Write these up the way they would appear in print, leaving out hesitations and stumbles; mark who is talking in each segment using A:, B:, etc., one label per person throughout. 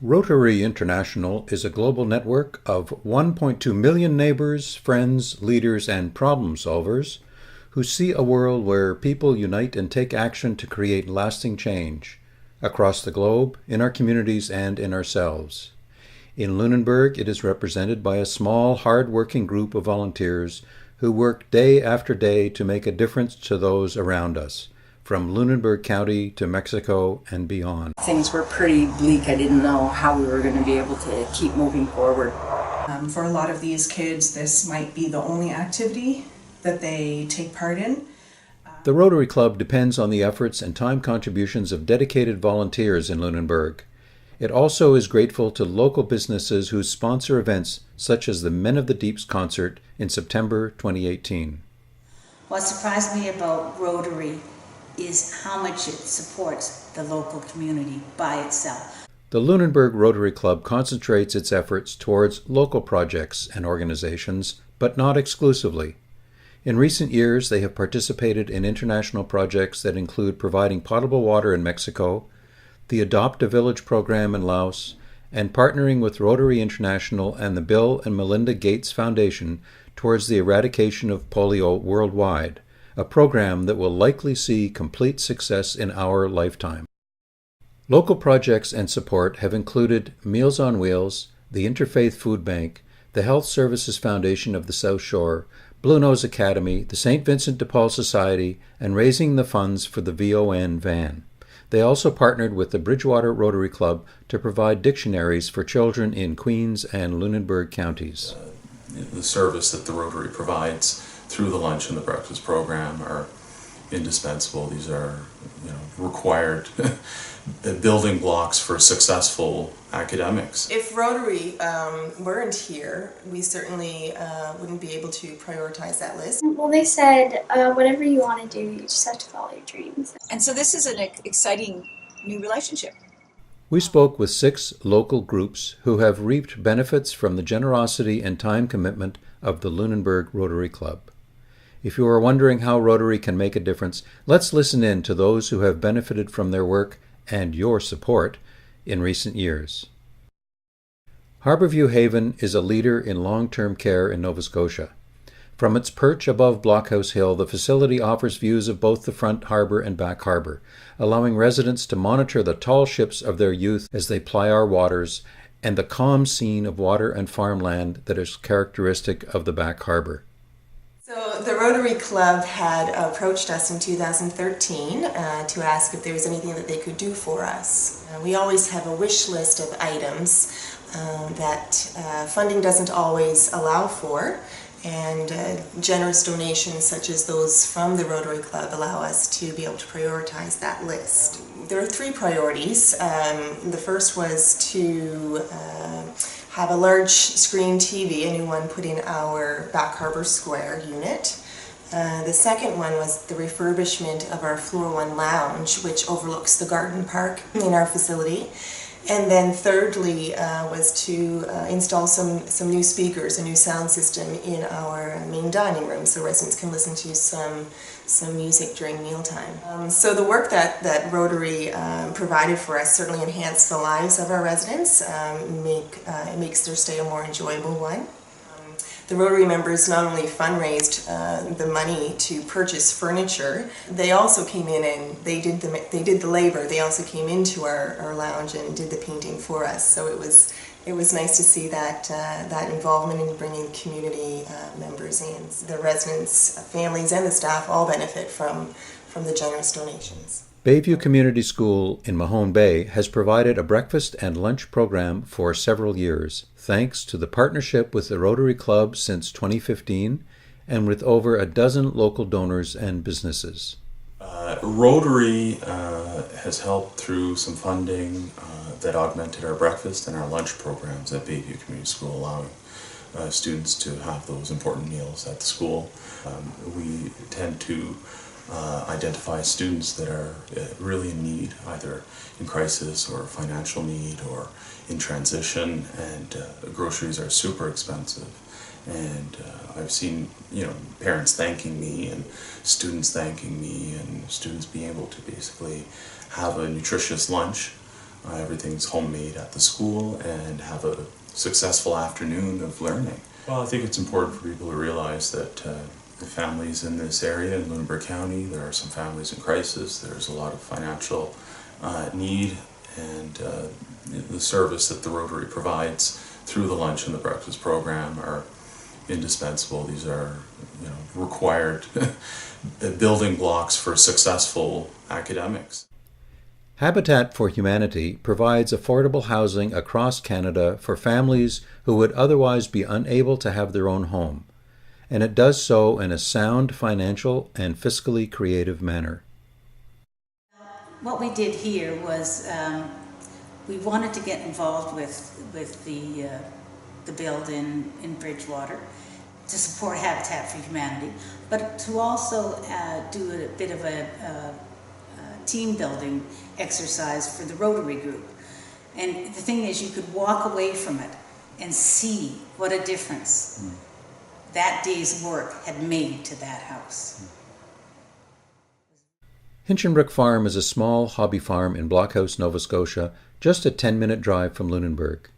A: Rotary International is a global network of 1.2 million neighbors, friends, leaders, and problem solvers who see a world where people unite and take action to create lasting change across the globe, in our communities, and in ourselves. In Lunenburg, it is represented by a small, hard-working group of volunteers who work day after day to make a difference to those around us, from Lunenburg County to Mexico and beyond.
B: Things were pretty bleak. I didn't know how we were going to be able to keep moving forward.
C: For a lot of these kids, this might be the only activity that they take part in.
A: The Rotary Club depends on the efforts and time contributions of dedicated volunteers in Lunenburg. It also is grateful to local businesses who sponsor events such as the Men of the Deeps concert in September 2018.
D: What surprised me about Rotary is how much it supports the local community by itself.
A: The Lunenburg Rotary Club concentrates its efforts towards local projects and organizations, but not exclusively. In recent years, they have participated in international projects that include providing potable water in Mexico, the Adopt a Village program in Laos, and partnering with Rotary International and the Bill and Melinda Gates Foundation towards the eradication of polio worldwide, a program that will likely see complete success in our lifetime. Local projects and support have included Meals on Wheels, the Interfaith Food Bank, the Health Services Foundation of the South Shore, Blue Nose Academy, the St. Vincent de Paul Society, and raising the funds for the VON van. They also partnered with the Bridgewater Rotary Club to provide dictionaries for children in Queens and Lunenburg counties.
E: The service that the Rotary provides through the lunch and the breakfast program are indispensable. These are, required building blocks for successful academics.
F: If Rotary weren't here, we certainly wouldn't be able to prioritize that list.
G: Well, they said whatever you want to do, you just have to follow your dreams.
H: And so this is an exciting new relationship.
A: We spoke with 6 local groups who have reaped benefits from the generosity and time commitment of the Lunenburg Rotary Club. If you are wondering how Rotary can make a difference, let's listen in to those who have benefited from their work and your support in recent years. Harborview Haven is a leader in long-term care in Nova Scotia. From its perch above Blockhouse Hill, the facility offers views of both the front harbour and back harbour, allowing residents to monitor the tall ships of their youth as they ply our waters and the calm scene of water and farmland that is characteristic of the back harbour.
F: So the Rotary Club had approached us in 2013 to ask if there was anything that they could do for us. We always have a wish list of items that funding doesn't always allow for, and generous donations such as those from the Rotary Club allow us to be able to prioritize that list. There are 3 priorities. The first was to have a large screen TV, a new one put in our Back Harbour Square unit. The second one was the refurbishment of our Floor 1 lounge, which overlooks the garden park in our facility. And then thirdly was to install some new speakers, a new sound system in our main dining room so residents can listen to some music during mealtime. So the work that Rotary provided for us certainly enhanced the lives of our residents. It makes their stay a more enjoyable one. The Rotary members not only fundraised the money to purchase furniture, they also came in and they did the labor. They also came into our lounge and did the painting for us. So it was nice to see that involvement in bringing community members in. The residents, families, and the staff all benefit from the generous donations.
A: Bayview Community School in Mahone Bay has provided a breakfast and lunch program for several years, thanks to the partnership with the Rotary Club since 2015 and with over a dozen local donors and businesses.
E: Rotary has helped through some funding that augmented our breakfast and our lunch programs at Bayview Community School, allowing students to have those important meals at the school. We tend to identify students that are really in need, either in crisis or financial need or in transition, and groceries are super expensive. And I've seen, parents thanking me and students thanking me, and students being able to basically have a nutritious lunch everything's homemade at the school, and have a successful afternoon of learning. Well, I think it's important for people to realize that the families in this area in Lunenburg County, there are some families in crisis, there's a lot of financial need, and the service that the Rotary provides through the lunch and the breakfast program are indispensable. These are, required building blocks for successful academics.
A: Habitat for Humanity provides affordable housing across Canada for families who would otherwise be unable to have their own home, and it does so in a sound financial and fiscally creative manner.
D: What we did here was we wanted to get involved with the build in Bridgewater to support Habitat for Humanity, but to also do a bit of a team building exercise for the Rotary group. And the thing is, you could walk away from it and see what a difference that day's work had made to that house.
A: Hinchinbrook Farm is a small hobby farm in Blockhouse, Nova Scotia, just a 10-minute drive from Lunenburg.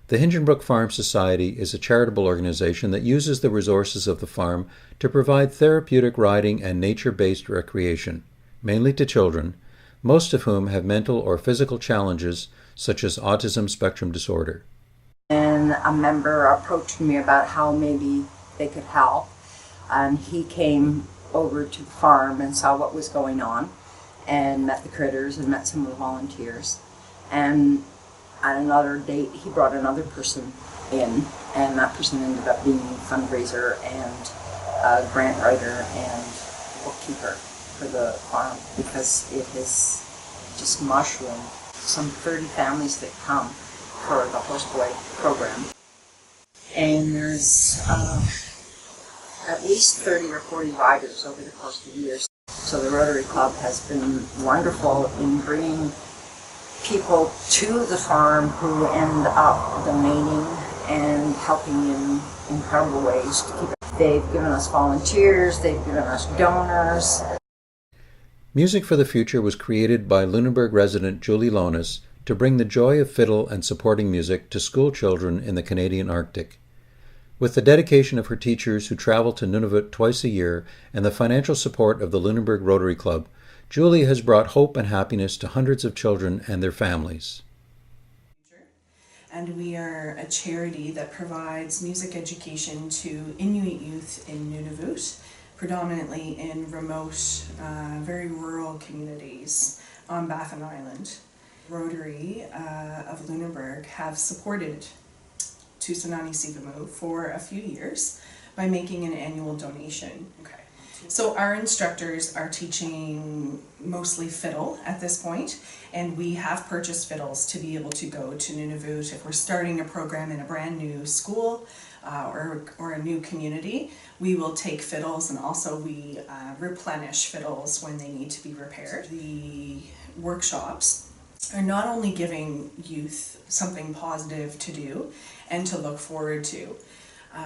A: The Hinchinbrook Farm Society is a charitable organization that uses the resources of the farm to provide therapeutic riding and nature-based recreation, mainly to children, most of whom have mental or physical challenges such as autism spectrum disorder.
B: And a member approached me about how maybe they could help. And he came over to the farm and saw what was going on and met the critters and met some of the volunteers. And at another date, he brought another person in, and that person ended up being a fundraiser and a grant writer and bookkeeper for the farm, because it has just mushroomed. Some 30 families that come for the horseboy program. And there's at least 30 or 40 riders over the course of the years. So the Rotary Club has been wonderful in bringing people to the farm who end up donating and helping in incredible ways to keep it. They've given us volunteers, they've given us donors.
A: Music for the Future was created by Lunenburg resident Julie Lonis to bring the joy of fiddle and supporting music to school children in the Canadian Arctic. With the dedication of her teachers who travel to Nunavut twice a year and the financial support of the Lunenburg Rotary Club, Julie has brought hope and happiness to hundreds of children and their families.
C: And we are a charity that provides music education to Inuit youth in Nunavut, predominantly in remote, very rural communities on Baffin Island. Rotary of Lunenburg have supported Tusanani Sivamu for a few years by making an annual donation. Okay. So our instructors are teaching mostly fiddle at this point, and we have purchased fiddles to be able to go to Nunavut if we're starting a program in a brand new school or a new community. We will take fiddles, and also we replenish fiddles when they need to be repaired. The workshops are not only giving youth something positive to do and to look forward to,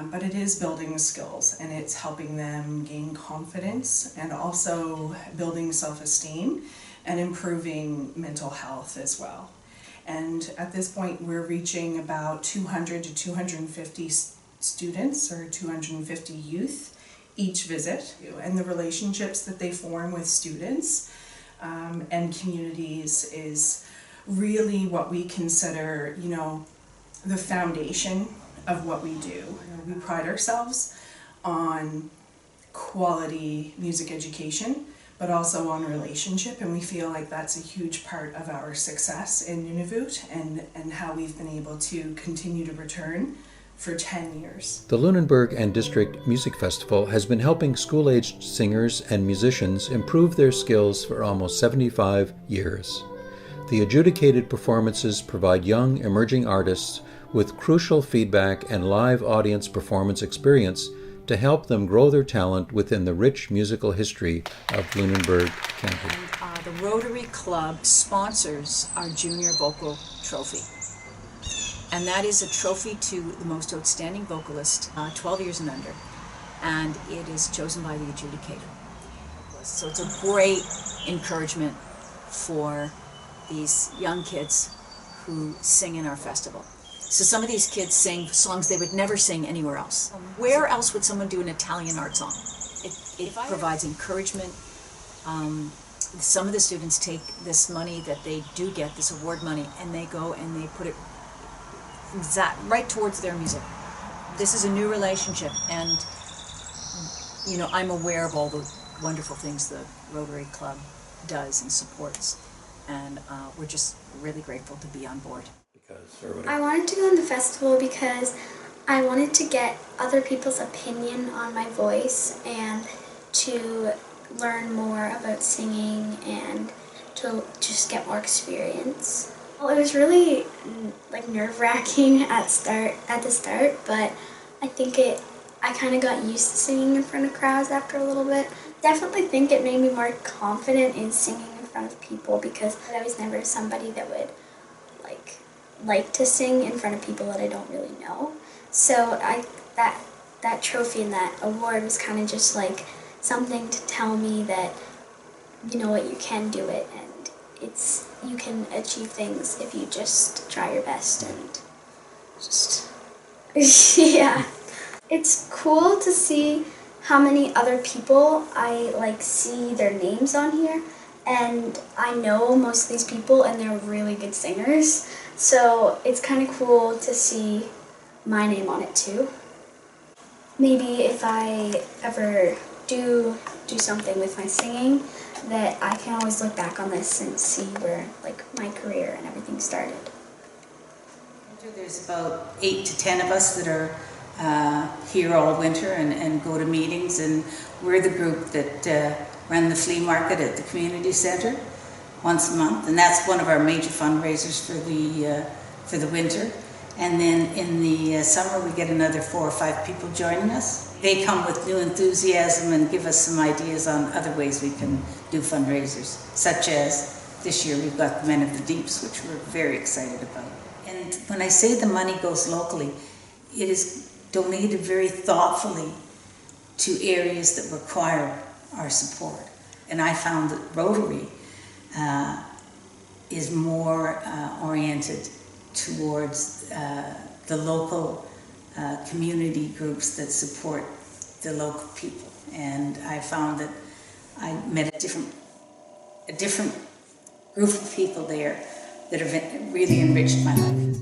C: but it is building skills, and it's helping them gain confidence and also building self-esteem and improving mental health as well. And at this point we're reaching about 200 to 250 students or 250 youth each visit, and the relationships that they form with students and communities is really what we consider, the foundation of what we do. We pride ourselves on quality music education, but also on relationship, and we feel like that's a huge part of our success in Nunavut and how we've been able to continue to return for 10 years.
A: The Lunenburg and District Music Festival has been helping school-aged singers and musicians improve their skills for almost 75 years. The adjudicated performances provide young, emerging artists with crucial feedback and live audience performance experience to help them grow their talent within the rich musical history of Lunenburg County.
H: And, the Rotary Club sponsors our Junior Vocal Trophy. And that is a trophy to the most outstanding vocalist, 12 years and under. And it is chosen by the adjudicator. So it's a great encouragement for these young kids who sing in our festival. So some of these kids sing songs they would never sing anywhere else. Where else would someone do an Italian art song? It provides encouragement. Some of the students take this money that they do get, this award money, and they go and they put it right towards their music. This is a new relationship, and you know, I'm aware of all the wonderful things the Rotary Club does and supports, and we're just really grateful to be on board.
G: I wanted to go in the festival because I wanted to get other people's opinion on my voice and to learn more about singing and to just get more experience. Well, it was really like nerve-wracking at the start, but I think I kind of got used to singing in front of crowds after a little bit. Definitely think it made me more confident in singing in front of people because I was never somebody that would like to sing in front of people that I don't really know. So that trophy and that award was kind of just like something to tell me that, you know what, you can do it, and you can achieve things if you just try your best and just yeah. It's cool to see how many other people I see their names on here, and I know most of these people and they're really good singers. So it's kind of cool to see my name on it too. Maybe if I ever do something with my singing, that I can always look back on this and see where my career and everything started.
D: There's about 8 to 10 of us that are here all winter and go to meetings, and we're the group that run the flea market at the community center once a month, and that's one of our major fundraisers for the winter. And then in the summer we get another 4 or 5 people joining us. They come with new enthusiasm and give us some ideas on other ways we can do fundraisers, such as this year we've got the Men of the Deeps, which we're very excited about. And when I say the money goes locally, it is donated very thoughtfully to areas that require our support. And I found that Rotary is more oriented towards the local community groups that support the local people. And I found that I met a different group of people there that have really enriched my life.